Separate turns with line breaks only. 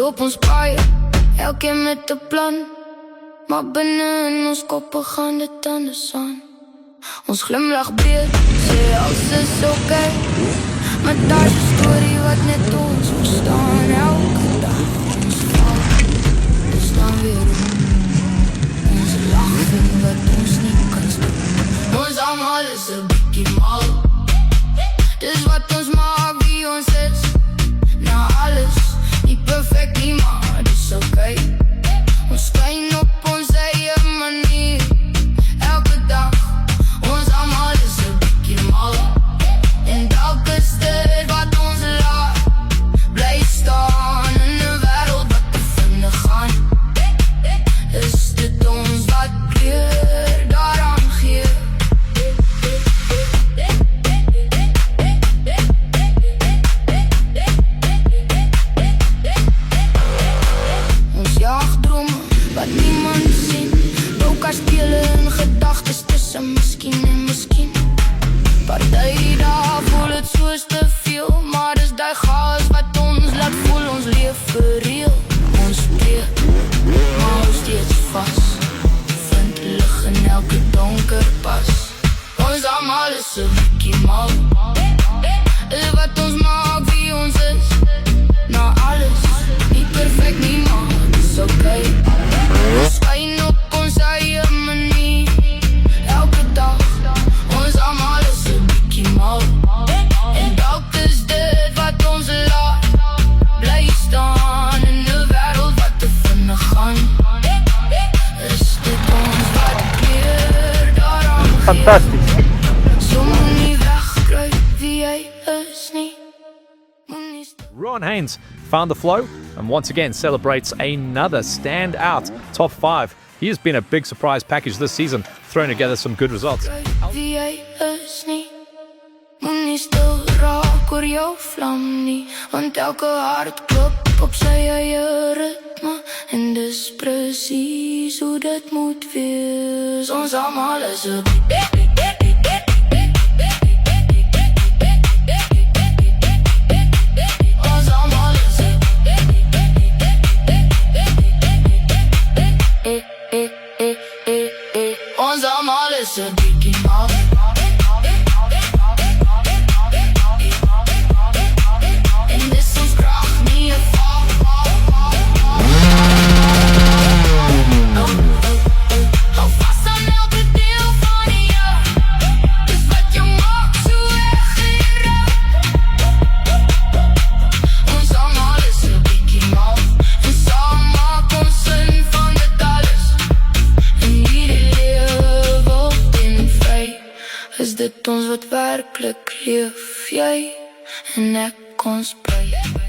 op ons paai, elkeen met 'n plan. Maar binne in ons koppe gaan dit anders aan. Ons glimlach breed, sê alles is okay. Maar daar's 'n storie wat net ons verstaan. Elke dag ons val, ons staan weer op. Ons lach vir wat ons nie kan stop. Ons almal is 'n bietjie mal. Dis wat ons maak wie ons is. Na alles, nie perfect nie, maar dis okay. Ons skyn op ons eie manier. Elke dag, ons almal is 'n bietjie mal. En dalk is dit wat ons laat bly staan in 'n wêreld wat te vinnig gaan. Is dit ons wat kleur daaraan gee? Ons jag drome wat niemand sien. Bou kastele in gedagtes tussen miskien en miskien. Party daar voel het soos te veel, maar dis die chaos wat ons laat voel. Ons leef vir real, ons spreek, maar ons steeds vas. Vind lig in elke donker pas. Ons almal is 'n bietjie mal. Is wat ons maak wie ons is. Na alles, nie perfect nie, maar dis okay. Ons skyn op ons eie manier. Elke dag, ons almal is 'n bietjie mal. En dalk is dit wat ons laat bly staan in 'n wêreld wat te vinnig gaan. Is dit ons wat kleur daaraan gee?
Fantastisch.
So moenie wegkruip wie jy is nie. Moenie
Ron Haynes found the flow and once again celebrates another standout top 5. He has been a big surprise package this season, throwing together some good results.
wie jy is nie. Moenie stil raak oor jou vlam nie, want elke hart klop op sy eie ritme. En dis presies hoe dit moet wees. Ons almal is 'n Ons almal is 'n Ons almal is 'n bietjie mal. En dis ons krag, nie 'n val. Hou vas aan elke deel van jou. Dis wat jou maak so egere. Ons almal is 'n bietjie mal. En saam maak ons sin van dit alles. En hierdie lewe en vry. Is dit ons wat werklik leef, jy en ek ons by.